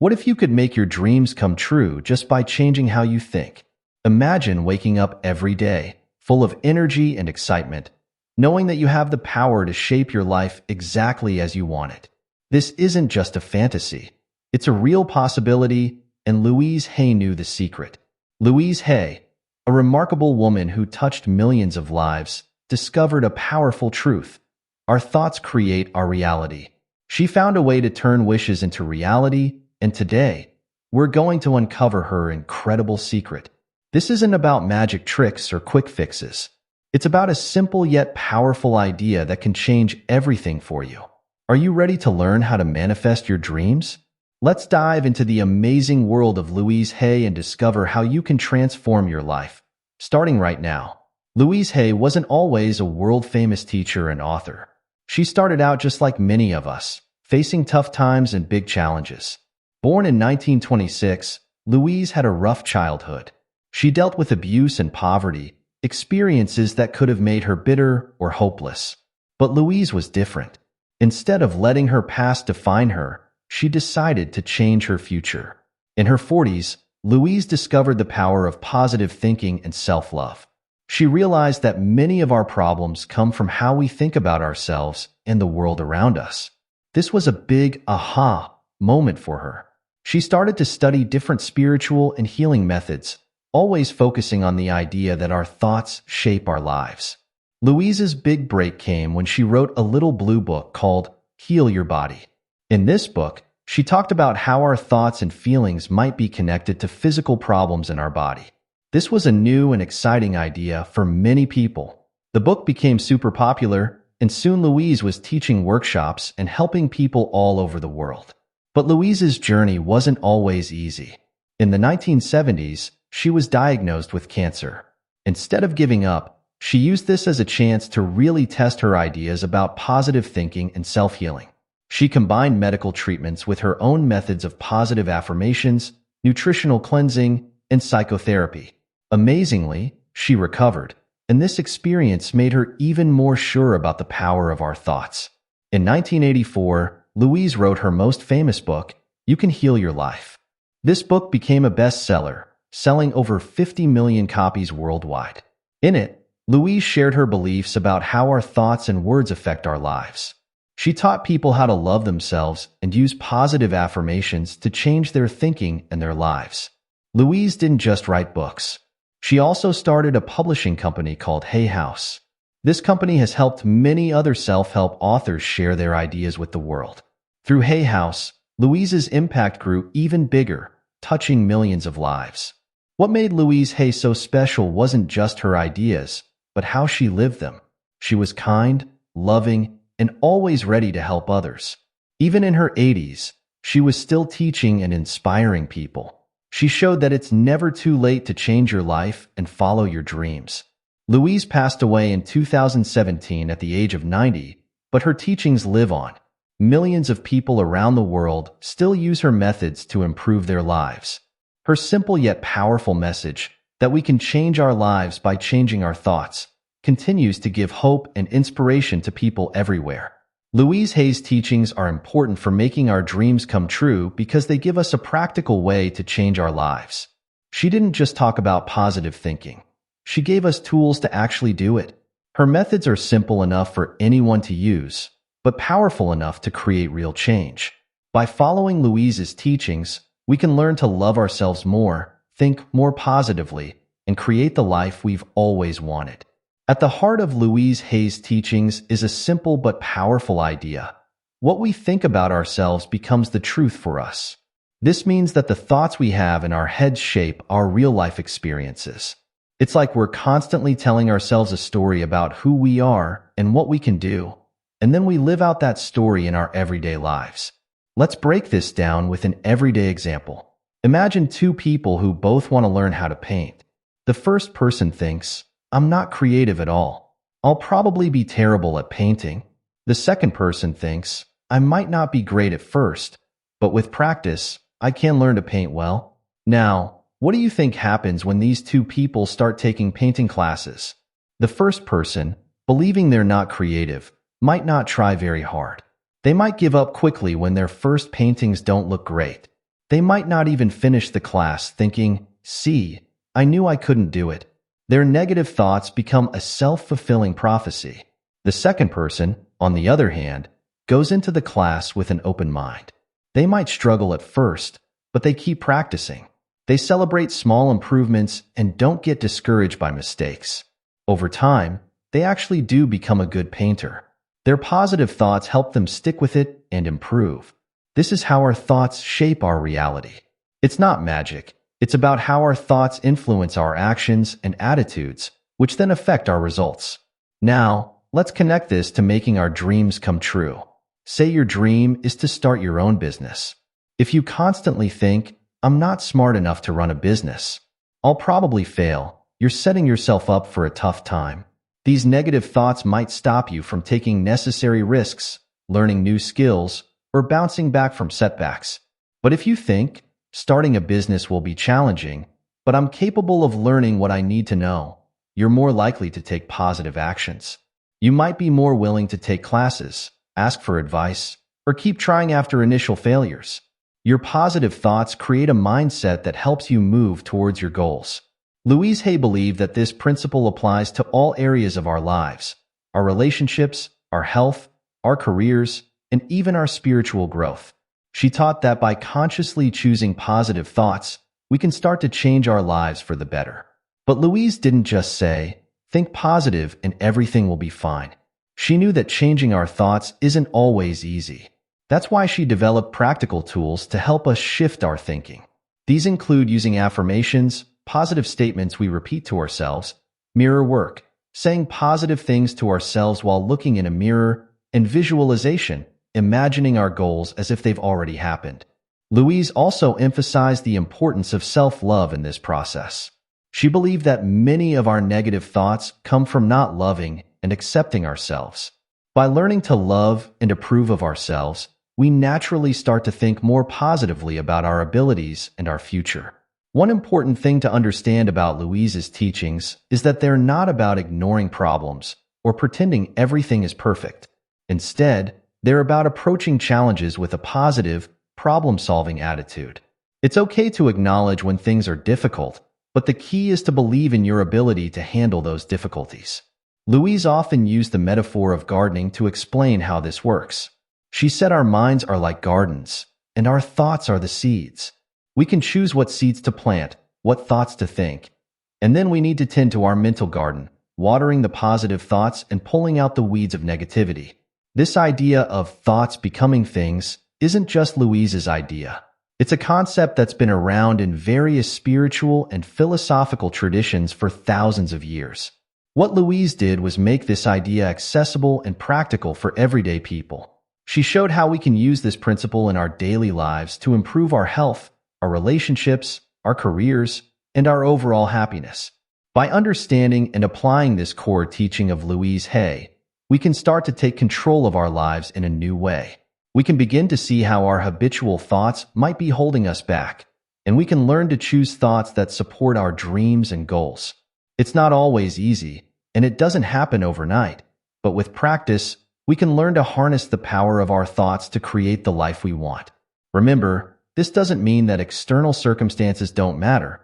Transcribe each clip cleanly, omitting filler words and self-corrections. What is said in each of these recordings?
What if you could make your dreams come true just by changing how you think? Imagine waking up every day, full of energy and excitement, knowing that you have the power to shape your life exactly as you want it. This isn't just a fantasy. It's a real possibility, and Louise Hay knew the secret. Louise Hay, a remarkable woman who touched millions of lives, discovered a powerful truth. Our thoughts create our reality. She found a way to turn wishes into reality, and today, we're going to uncover her incredible secret. This isn't about magic tricks or quick fixes. It's about a simple yet powerful idea that can change everything for you. Are you ready to learn how to manifest your dreams? Let's dive into the amazing world of Louise Hay and discover how you can transform your life. Starting right now. Louise Hay wasn't always a world-famous teacher and author. She started out just like many of us, facing tough times and big challenges. Born in 1926, Louise had a rough childhood. She dealt with abuse and poverty, experiences that could have made her bitter or hopeless. But Louise was different. Instead of letting her past define her, she decided to change her future. In her 40s, Louise discovered the power of positive thinking and self-love. She realized that many of our problems come from how we think about ourselves and the world around us. This was a big aha moment for her. She started to study different spiritual and healing methods, always focusing on the idea that our thoughts shape our lives. Louise's big break came when she wrote a little blue book called Heal Your Body. In this book, she talked about how our thoughts and feelings might be connected to physical problems in our body. This was a new and exciting idea for many people. The book became super popular, and soon Louise was teaching workshops and helping people all over the world. But Louise's journey wasn't always easy. In the 1970s, she was diagnosed with cancer. Instead of giving up, she used this as a chance to really test her ideas about positive thinking and self-healing. She combined medical treatments with her own methods of positive affirmations, nutritional cleansing, and psychotherapy. Amazingly, she recovered, and this experience made her even more sure about the power of our thoughts. In 1984, Louise wrote her most famous book, You Can Heal Your Life. This book became a bestseller, selling over 50 million copies worldwide. In it, Louise shared her beliefs about how our thoughts and words affect our lives. She taught people how to love themselves and use positive affirmations to change their thinking and their lives. Louise didn't just write books. She also started a publishing company called Hay House. This company has helped many other self-help authors share their ideas with the world. Through Hay House, Louise's impact grew even bigger, touching millions of lives. What made Louise Hay so special wasn't just her ideas, but how she lived them. She was kind, loving, and always ready to help others. Even in her 80s, she was still teaching and inspiring people. She showed that it's never too late to change your life and follow your dreams. Louise passed away in 2017 at the age of 90, but her teachings live on. Millions of people around the world still use her methods to improve their lives. Her simple yet powerful message, that we can change our lives by changing our thoughts, continues to give hope and inspiration to people everywhere. Louise Hay's teachings are important for making our dreams come true because they give us a practical way to change our lives. She didn't just talk about positive thinking. She gave us tools to actually do it. Her methods are simple enough for anyone to use, but powerful enough to create real change. By following Louise's teachings, we can learn to love ourselves more, think more positively, and create the life we've always wanted. At the heart of Louise Hay's teachings is a simple but powerful idea. What we think about ourselves becomes the truth for us. This means that the thoughts we have in our heads shape our real-life experiences. It's like we're constantly telling ourselves a story about who we are and what we can do, and then we live out that story in our everyday lives. Let's break this down with an everyday example. Imagine two people who both want to learn how to paint. The first person thinks, I'm not creative at all. I'll probably be terrible at painting. The second person thinks, I might not be great at first, but with practice, I can learn to paint well. Now, what do you think happens when these two people start taking painting classes? The first person, believing they're not creative, might not try very hard. They might give up quickly when their first paintings don't look great. They might not even finish the class thinking, "See, I knew I couldn't do it." Their negative thoughts become a self-fulfilling prophecy. The second person, on the other hand, goes into the class with an open mind. They might struggle at first, but they keep practicing. They celebrate small improvements and don't get discouraged by mistakes. Over time, they actually do become a good painter. Their positive thoughts help them stick with it and improve. This is how our thoughts shape our reality. It's not magic. It's about how our thoughts influence our actions and attitudes, which then affect our results. Now, let's connect this to making our dreams come true. Say your dream is to start your own business. If you constantly think, "I'm not smart enough to run a business. I'll probably fail," you're setting yourself up for a tough time. These negative thoughts might stop you from taking necessary risks, learning new skills, or bouncing back from setbacks. But if you think, "Starting a business will be challenging, but I'm capable of learning what I need to know," you're more likely to take positive actions. You might be more willing to take classes, ask for advice, or keep trying after initial failures. Your positive thoughts create a mindset that helps you move towards your goals. Louise Hay believed that this principle applies to all areas of our lives: our relationships, our health, our careers, and even our spiritual growth. She taught that by consciously choosing positive thoughts, we can start to change our lives for the better. But Louise didn't just say, "Think positive and everything will be fine." She knew that changing our thoughts isn't always easy. That's why she developed practical tools to help us shift our thinking. These include using affirmations, positive statements we repeat to ourselves, mirror work, saying positive things to ourselves while looking in a mirror, and visualization, imagining our goals as if they've already happened. Louise also emphasized the importance of self-love in this process. She believed that many of our negative thoughts come from not loving and accepting ourselves. By learning to love and approve of ourselves, we naturally start to think more positively about our abilities and our future. One important thing to understand about Louise's teachings is that they're not about ignoring problems or pretending everything is perfect. Instead, they're about approaching challenges with a positive, problem-solving attitude. It's okay to acknowledge when things are difficult, but the key is to believe in your ability to handle those difficulties. Louise often used the metaphor of gardening to explain how this works. She said our minds are like gardens, and our thoughts are the seeds. We can choose what seeds to plant, what thoughts to think, and then we need to tend to our mental garden, watering the positive thoughts and pulling out the weeds of negativity. This idea of thoughts becoming things isn't just Louise's idea. It's a concept that's been around in various spiritual and philosophical traditions for thousands of years. What Louise did was make this idea accessible and practical for everyday people. She showed how we can use this principle in our daily lives to improve our health, our relationships, our careers, and our overall happiness. By understanding and applying this core teaching of Louise Hay, we can start to take control of our lives in a new way. We can begin to see how our habitual thoughts might be holding us back, and we can learn to choose thoughts that support our dreams and goals. It's not always easy, and it doesn't happen overnight, but with practice, we can learn to harness the power of our thoughts to create the life we want. Remember, this doesn't mean that external circumstances don't matter,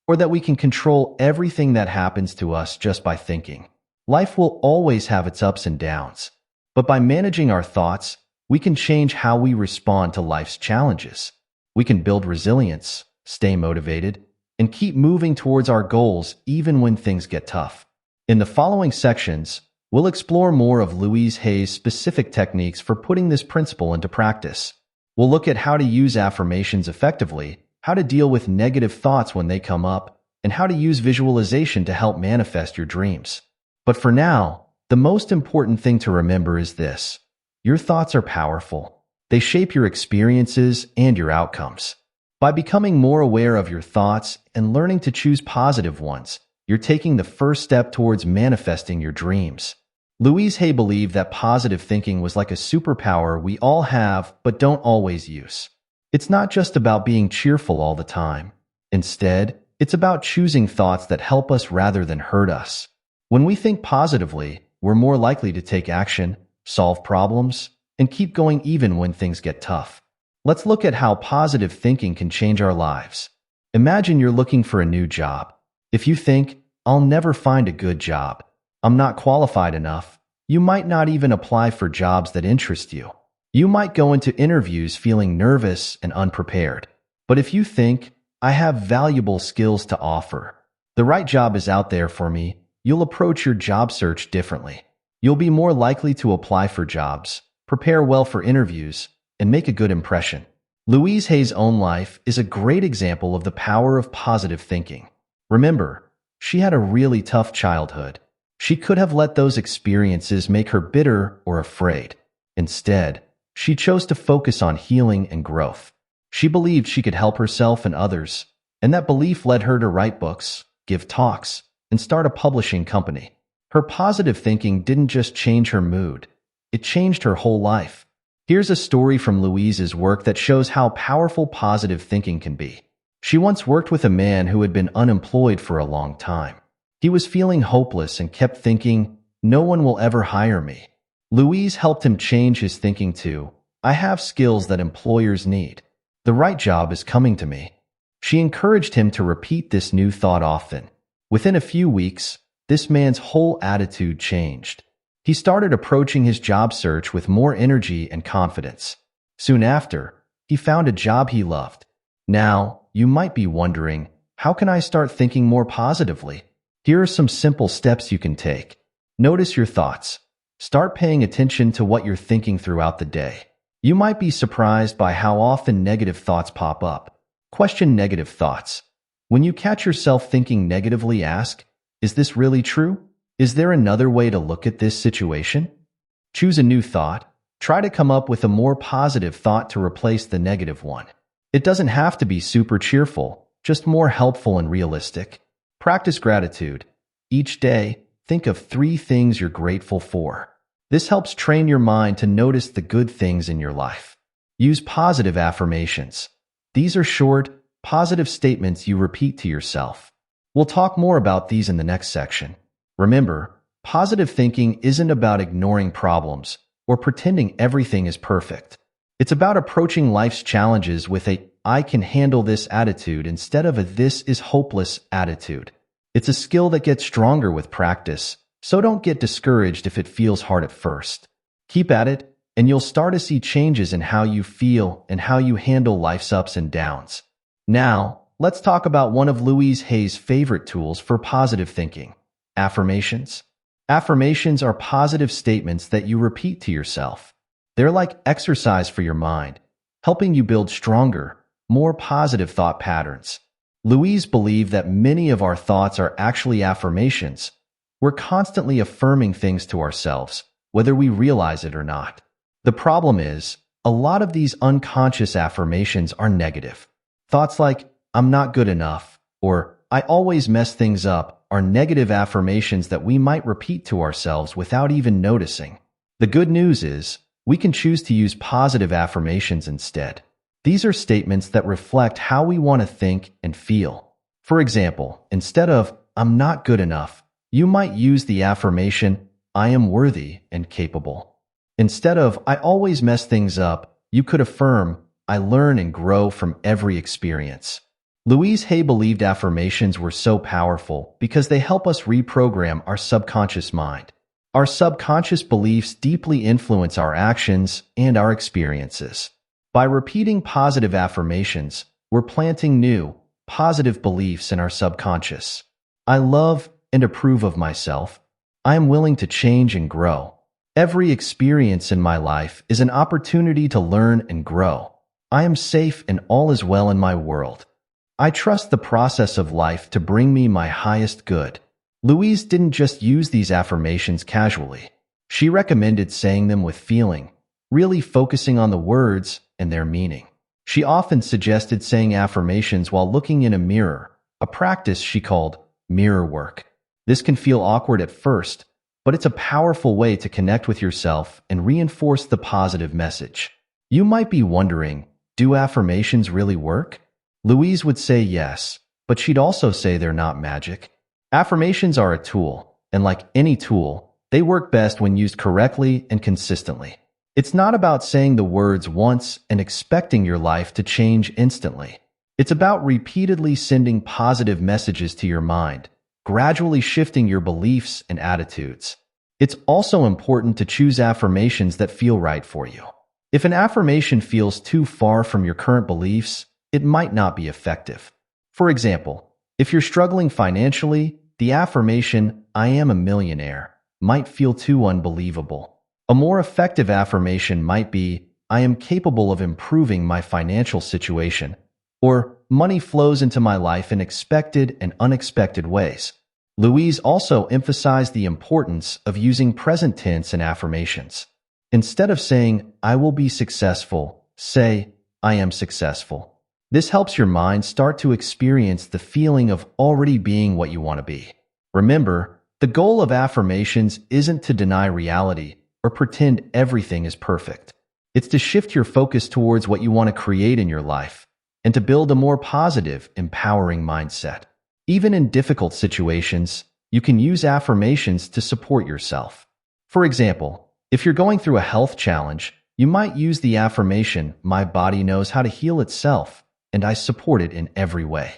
or that we can control everything that happens to us just by thinking. Life will always have its ups and downs, but by managing our thoughts, we can change how we respond to life's challenges. We can build resilience, stay motivated, and keep moving towards our goals even when things get tough. In the following sections, we'll explore more of Louise Hay's specific techniques for putting this principle into practice. We'll look at how to use affirmations effectively, how to deal with negative thoughts when they come up, and how to use visualization to help manifest your dreams. But for now, the most important thing to remember is this: your thoughts are powerful. They shape your experiences and your outcomes. By becoming more aware of your thoughts and learning to choose positive ones, you're taking the first step towards manifesting your dreams. Louise Hay believed that positive thinking was like a superpower we all have but don't always use. It's not just about being cheerful all the time. Instead, it's about choosing thoughts that help us rather than hurt us. When we think positively, we're more likely to take action, solve problems, and keep going even when things get tough. Let's look at how positive thinking can change our lives. Imagine you're looking for a new job. If you think, I'll never find a good job, I'm not qualified enough, you might not even apply for jobs that interest you. You might go into interviews feeling nervous and unprepared. But if you think, I have valuable skills to offer, the right job is out there for me, you'll approach your job search differently. You'll be more likely to apply for jobs, prepare well for interviews, and make a good impression. Louise Hay's own life is a great example of the power of positive thinking. Remember, she had a really tough childhood. She could have let those experiences make her bitter or afraid. Instead, she chose to focus on healing and growth. She believed she could help herself and others, and that belief led her to write books, give talks, and start a publishing company. Her positive thinking didn't just change her mood, it changed her whole life. Here's a story from Louise's work that shows how powerful positive thinking can be. She once worked with a man who had been unemployed for a long time. He was feeling hopeless and kept thinking, no one will ever hire me. Louise helped him change his thinking to, I have skills that employers need. The right job is coming to me. She encouraged him to repeat this new thought often. Within a few weeks, this man's whole attitude changed. He started approaching his job search with more energy and confidence. Soon after, he found a job he loved. Now, you might be wondering, how can I start thinking more positively? Here are some simple steps you can take. Notice your thoughts. Start paying attention to what you're thinking throughout the day. You might be surprised by how often negative thoughts pop up. Question negative thoughts. When you catch yourself thinking negatively, ask, is this really true? Is there another way to look at this situation? Choose a new thought. Try to come up with a more positive thought to replace the negative one. It doesn't have to be super cheerful, just more helpful and realistic. Practice gratitude. Each day, think of 3 things you're grateful for. This helps train your mind to notice the good things in your life. Use positive affirmations. These are short, positive statements you repeat to yourself. We'll talk more about these in the next section. Remember, positive thinking isn't about ignoring problems or pretending everything is perfect. It's about approaching life's challenges with a I can handle this attitude instead of a this is hopeless attitude. It's a skill that gets stronger with practice, so don't get discouraged if it feels hard at first. Keep at it, and you'll start to see changes in how you feel and how you handle life's ups and downs. Now, let's talk about one of Louise Hay's favorite tools for positive thinking. Affirmations. Affirmations are positive statements that you repeat to yourself. They're like exercise for your mind, helping you build stronger, more positive thought patterns. Louise believed that many of our thoughts are actually affirmations. We're constantly affirming things to ourselves, whether we realize it or not. The problem is, a lot of these unconscious affirmations are negative. Thoughts like, I'm not good enough, or I always mess things up, are negative affirmations that we might repeat to ourselves without even noticing. The good news is, we can choose to use positive affirmations instead. These are statements that reflect how we want to think and feel. For example, instead of, I'm not good enough, you might use the affirmation, I am worthy and capable. Instead of, I always mess things up, you could affirm, I learn and grow from every experience. Louise Hay believed affirmations were so powerful because they help us reprogram our subconscious mind. Our subconscious beliefs deeply influence our actions and our experiences. By repeating positive affirmations, we're planting new, positive beliefs in our subconscious. I love and approve of myself. I am willing to change and grow. Every experience in my life is an opportunity to learn and grow. I am safe and all is well in my world. I trust the process of life to bring me my highest good. Louise didn't just use these affirmations casually. She recommended saying them with feeling, really focusing on the words and their meaning. She often suggested saying affirmations while looking in a mirror, a practice she called mirror work. This can feel awkward at first, but it's a powerful way to connect with yourself and reinforce the positive message. You might be wondering, do affirmations really work? Louise would say yes, but she'd also say they're not magic. Affirmations are a tool, and like any tool, they work best when used correctly and consistently. It's not about saying the words once and expecting your life to change instantly. It's about repeatedly sending positive messages to your mind, gradually shifting your beliefs and attitudes. It's also important to choose affirmations that feel right for you. If an affirmation feels too far from your current beliefs, it might not be effective. For example, if you're struggling financially, the affirmation, "I am a millionaire," might feel too unbelievable. A more effective affirmation might be, "I am capable of improving my financial situation," or "Money flows into my life in expected and unexpected ways." Louise also emphasized the importance of using present tense in affirmations. Instead of saying, "I will be successful," say, "I am successful." This helps your mind start to experience the feeling of already being what you want to be. Remember, the goal of affirmations isn't to deny reality or pretend everything is perfect. It's to shift your focus towards what you want to create in your life and to build a more positive, empowering mindset. Even in difficult situations, you can use affirmations to support yourself. For example, if you're going through a health challenge, you might use the affirmation, "My body knows how to heal itself, and I support it in every way."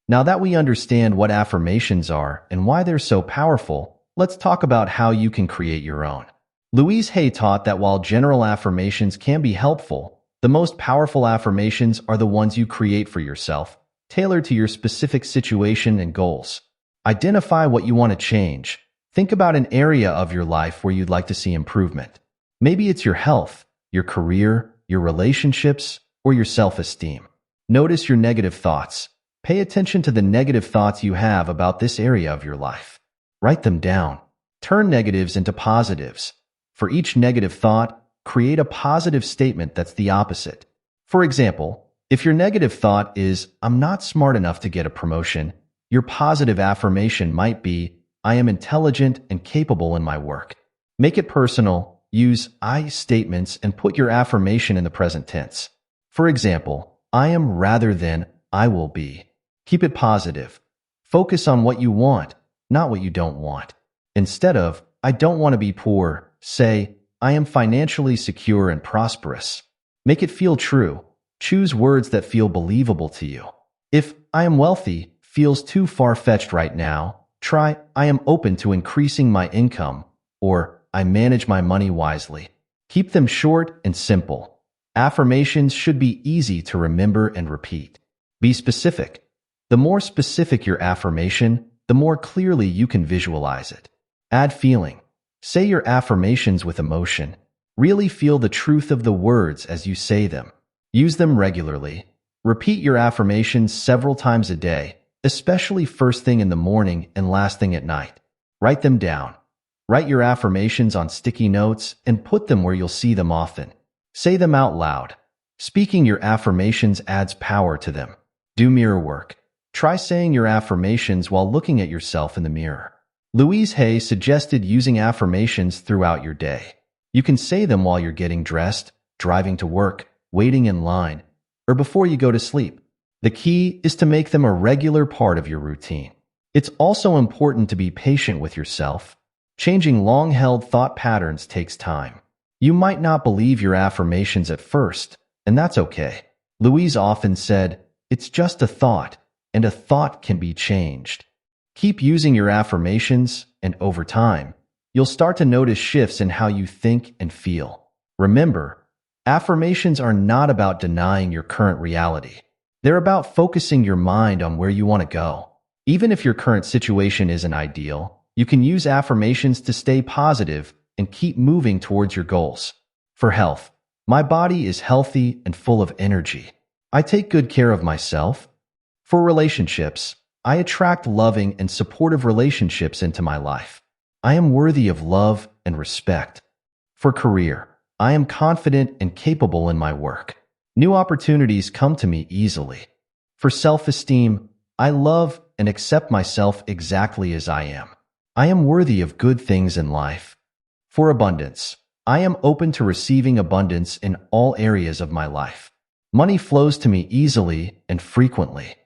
Now that we understand what affirmations are and why they're so powerful, let's talk about how you can create your own. Louise Hay taught that while general affirmations can be helpful, the most powerful affirmations are the ones you create for yourself, tailored to your specific situation and goals. Identify what you want to change. Think about an area of your life where you'd like to see improvement. Maybe it's your health, your career, your relationships, or your self-esteem. Notice your negative thoughts. Pay attention to the negative thoughts you have about this area of your life. Write them down. Turn negatives into positives. For each negative thought, create a positive statement that's the opposite. For example, if your negative thought is, "I'm not smart enough to get a promotion," your positive affirmation might be, "I am intelligent and capable in my work." Make it personal. Use "I" statements and put your affirmation in the present tense. For example, "I am" rather than "I will be." Keep it positive. Focus on what you want, not what you don't want. Instead of, "I don't want to be poor," say, "I am financially secure and prosperous." Make it feel true. Choose words that feel believable to you. If "I am wealthy" feels too far-fetched right now, try "I am open to increasing my income," or "I manage my money wisely." Keep them short and simple. Affirmations should be easy to remember and repeat. Be specific. The more specific your affirmation, the more clearly you can visualize it. Add feeling. Say your affirmations with emotion. Really feel the truth of the words as you say them. Use them regularly. Repeat your affirmations several times a day, especially first thing in the morning and last thing at night. Write them down. Write your affirmations on sticky notes and put them where you'll see them often. Say them out loud. Speaking your affirmations adds power to them. Do mirror work. Try saying your affirmations while looking at yourself in the mirror. Louise Hay suggested using affirmations throughout your day. You can say them while you're getting dressed, driving to work, waiting in line, or before you go to sleep. The key is to make them a regular part of your routine. It's also important to be patient with yourself. Changing long-held thought patterns takes time. You might not believe your affirmations at first, and that's okay. Louise often said, "It's just a thought, and a thought can be changed." Keep using your affirmations, and over time, you'll start to notice shifts in how you think and feel. Remember, affirmations are not about denying your current reality. They're about focusing your mind on where you want to go. Even if your current situation isn't ideal, you can use affirmations to stay positive and keep moving towards your goals. For health, my body is healthy and full of energy. I take good care of myself. For relationships, I attract loving and supportive relationships into my life. I am worthy of love and respect. For career, I am confident and capable in my work. New opportunities come to me easily. For self-esteem, I love and accept myself exactly as I am. I am worthy of good things in life. For abundance, I am open to receiving abundance in all areas of my life. Money flows to me easily and frequently.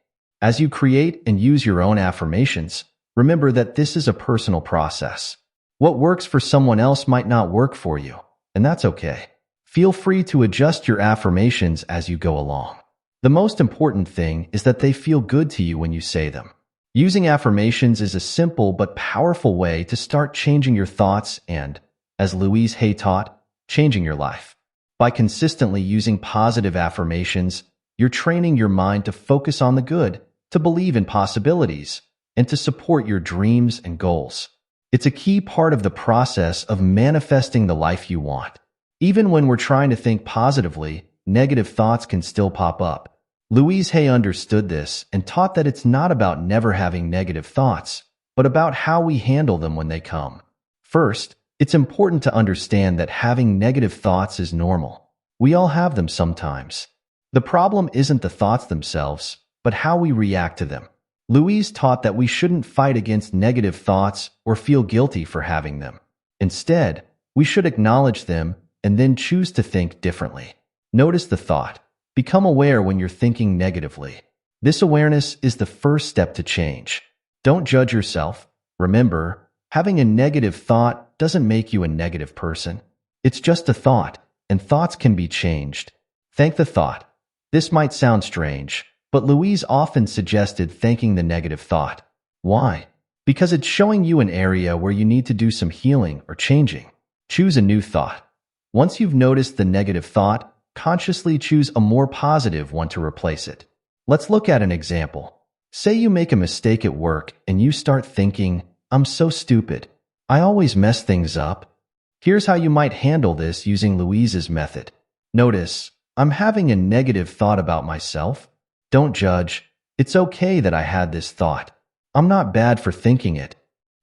As you create and use your own affirmations, remember that this is a personal process. What works for someone else might not work for you, and that's okay. Feel free to adjust your affirmations as you go along. The most important thing is that they feel good to you when you say them. Using affirmations is a simple but powerful way to start changing your thoughts and, as Louise Hay taught, changing your life. By consistently using positive affirmations, you're training your mind to focus on the good, to believe in possibilities, and to support your dreams and goals. It's a key part of the process of manifesting the life you want. Even when we're trying to think positively, negative thoughts can still pop up. Louise Hay understood this and taught that it's not about never having negative thoughts, but about how we handle them when they come. First, it's important to understand that having negative thoughts is normal. We all have them sometimes. The problem isn't the thoughts themselves, but how we react to them. Louise taught that we shouldn't fight against negative thoughts or feel guilty for having them. Instead, we should acknowledge them and then choose to think differently. Notice the thought. Become aware when you're thinking negatively. This awareness is the first step to change. Don't judge yourself. Remember, having a negative thought doesn't make you a negative person. It's just a thought, and thoughts can be changed. Thank the thought. This might sound strange, but Louise often suggested thanking the negative thought. Why? Because it's showing you an area where you need to do some healing or changing. Choose a new thought. Once you've noticed the negative thought, consciously choose a more positive one to replace it. Let's look at an example. Say you make a mistake at work and you start thinking, "I'm so stupid. I always mess things up." Here's how you might handle this using Louise's method. Notice, I'm having a negative thought about myself. Don't judge. It's okay that I had this thought. I'm not bad for thinking it.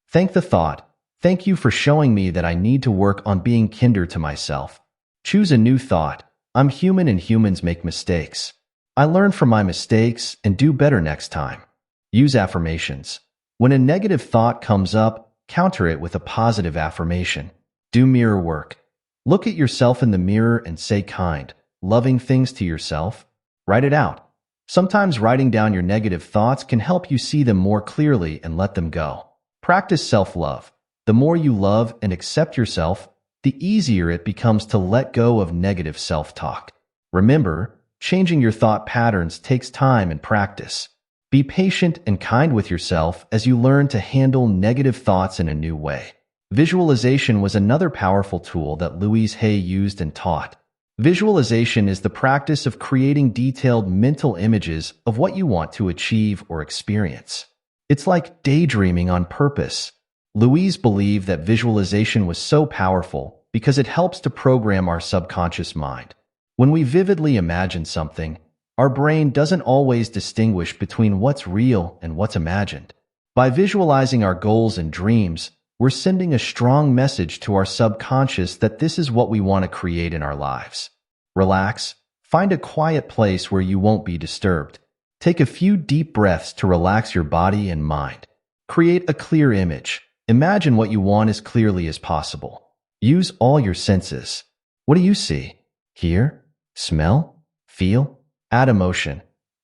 Thank the thought. Thank you for showing me that I need to work on being kinder to myself. Choose a new thought. I'm human and humans make mistakes. I learn from my mistakes and do better next time. Use affirmations. When a negative thought comes up, counter it with a positive affirmation. Do mirror work. Look at yourself in the mirror and say kind, loving things to yourself. Write it out. Sometimes writing down your negative thoughts can help you see them more clearly and let them go. Practice self-love. The more you love and accept yourself, the easier it becomes to let go of negative self-talk. Remember, changing your thought patterns takes time and practice. Be patient and kind with yourself as you learn to handle negative thoughts in a new way. Visualization was another powerful tool that Louise Hay used and taught. Visualization is the practice of creating detailed mental images of what you want to achieve or experience. It's like daydreaming on purpose. Louise believed that visualization was so powerful because it helps to program our subconscious mind. When we vividly imagine something, our brain doesn't always distinguish between what's real and what's imagined. By visualizing our goals and dreams, we're sending a strong message to our subconscious that this is what we want to create in our lives. Relax. Find a quiet place where you won't be disturbed. Take a few deep breaths to relax your body and mind. Create a clear image. Imagine what you want as clearly as possible. Use all your senses. What do you see? Hear? Smell? Feel? Add emotion.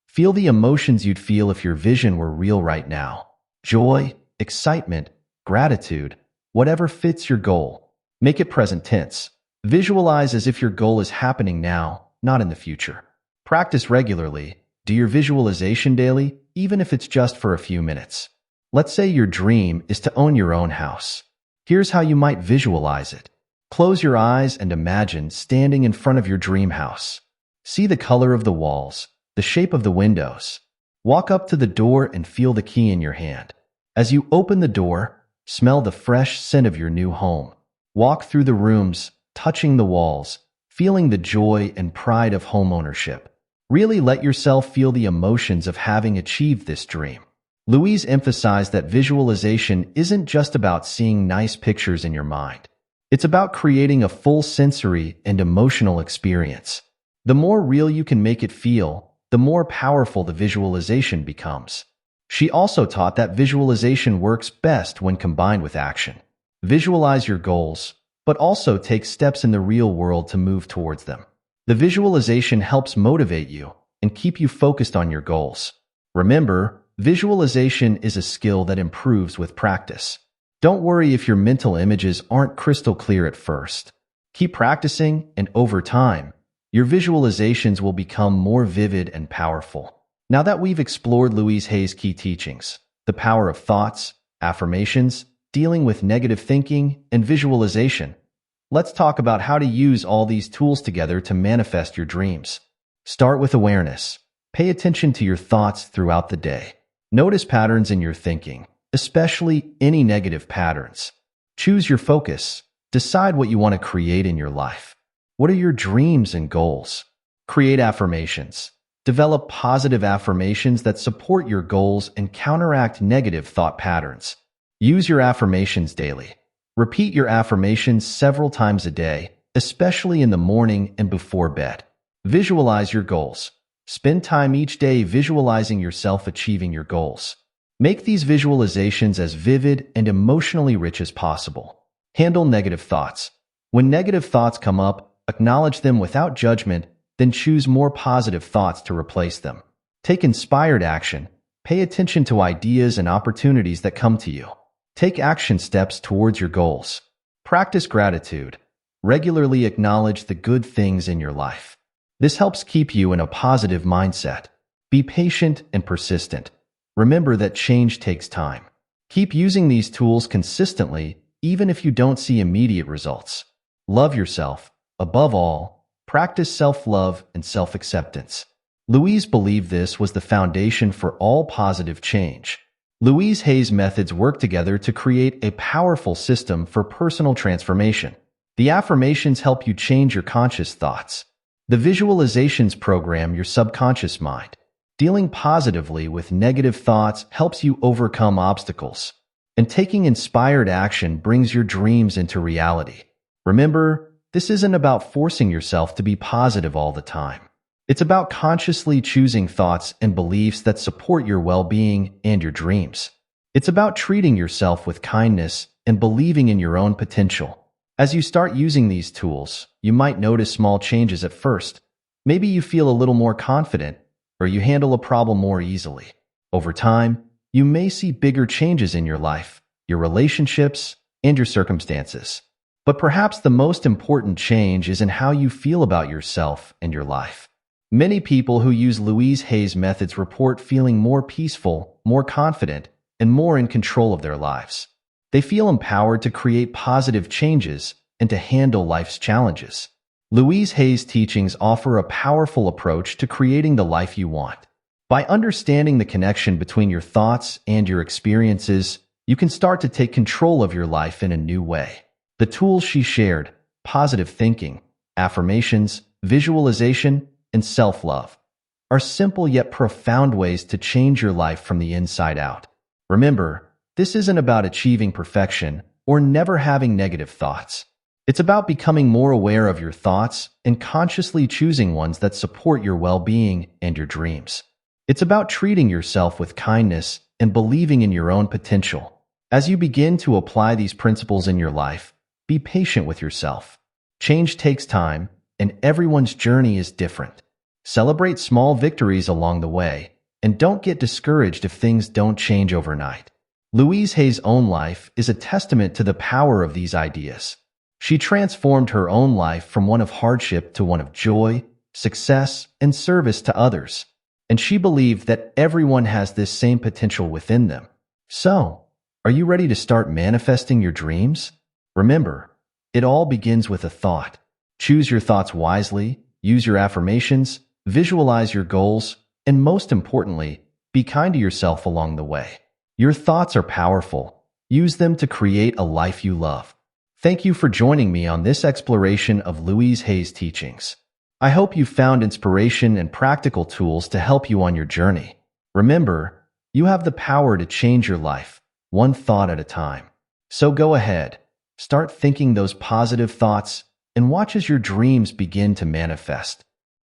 Feel the emotions you'd feel if your vision were real right now. Joy, excitement, gratitude, whatever fits your goal. Make it present tense. Visualize as if your goal is happening now, not in the future. Practice regularly. Do your visualization daily, even if it's just for a few minutes. Let's say your dream is to own your own house. Here's how you might visualize it. Close your eyes and imagine standing in front of your dream house. See the color of the walls, the shape of the windows. Walk up to the door and feel the key in your hand. As you open the door, smell the fresh scent of your new home. Walk through the rooms, touching the walls, feeling the joy and pride of homeownership. Really let yourself feel the emotions of having achieved this dream. Louise emphasized that visualization isn't just about seeing nice pictures in your mind. It's about creating a full sensory and emotional experience. The more real you can make it feel, the more powerful the visualization becomes. She also taught that visualization works best when combined with action. Visualize your goals, but also take steps in the real world to move towards them. The visualization helps motivate you and keep you focused on your goals. Remember, visualization is a skill that improves with practice. Don't worry if your mental images aren't crystal clear at first. Keep practicing, and over time, your visualizations will become more vivid and powerful. Now that we've explored Louise Hay's key teachings, the power of thoughts, affirmations, dealing with negative thinking, and visualization, let's talk about how to use all these tools together to manifest your dreams. Start with awareness. Pay attention to your thoughts throughout the day. Notice patterns in your thinking, especially any negative patterns. Choose your focus. Decide what you want to create in your life. What are your dreams and goals? Create affirmations. Develop positive affirmations that support your goals and counteract negative thought patterns. Use your affirmations daily. Repeat your affirmations several times a day, especially in the morning and before bed. Visualize your goals. Spend time each day visualizing yourself achieving your goals. Make these visualizations as vivid and emotionally rich as possible. Handle negative thoughts. When negative thoughts come up, acknowledge them without judgment, then choose more positive thoughts to replace them. Take inspired action. Pay attention to ideas and opportunities that come to you. Take action steps towards your goals. Practice gratitude. Regularly acknowledge the good things in your life. This helps keep you in a positive mindset. Be patient and persistent. Remember that change takes time. Keep using these tools consistently, even if you don't see immediate results. Love yourself. Above all, practice self-love and self-acceptance. Louise believed this was the foundation for all positive change. Louise Hay's methods work together to create a powerful system for personal transformation. The affirmations help you change your conscious thoughts. The visualizations program your subconscious mind. Dealing positively with negative thoughts helps you overcome obstacles. And taking inspired action brings your dreams into reality. Remember, this isn't about forcing yourself to be positive all the time. It's about consciously choosing thoughts and beliefs that support your well-being and your dreams. It's about treating yourself with kindness and believing in your own potential. As you start using these tools, you might notice small changes at first. Maybe you feel a little more confident, or you handle a problem more easily. Over time, you may see bigger changes in your life, your relationships, and your circumstances. But perhaps the most important change is in how you feel about yourself and your life. Many people who use Louise Hay's methods report feeling more peaceful, more confident, and more in control of their lives. They feel empowered to create positive changes and to handle life's challenges. Louise Hay's teachings offer a powerful approach to creating the life you want. By understanding the connection between your thoughts and your experiences, you can start to take control of your life in a new way. The tools she shared, positive thinking, affirmations, visualization, and self-love, are simple yet profound ways to change your life from the inside out. Remember, this isn't about achieving perfection or never having negative thoughts. It's about becoming more aware of your thoughts and consciously choosing ones that support your well-being and your dreams. It's about treating yourself with kindness and believing in your own potential. As you begin to apply these principles in your life, be patient with yourself. Change takes time, and everyone's journey is different. Celebrate small victories along the way, and don't get discouraged if things don't change overnight. Louise Hay's own life is a testament to the power of these ideas. She transformed her own life from one of hardship to one of joy, success, and service to others. And she believed that everyone has this same potential within them. So, are you ready to start manifesting your dreams? Remember, it all begins with a thought. Choose your thoughts wisely, use your affirmations, visualize your goals, and most importantly, be kind to yourself along the way. Your thoughts are powerful. Use them to create a life you love. Thank you for joining me on this exploration of Louise Hay's teachings. I hope you found inspiration and practical tools to help you on your journey. Remember, you have the power to change your life, one thought at a time. So go ahead, start thinking those positive thoughts, and watch as your dreams begin to manifest.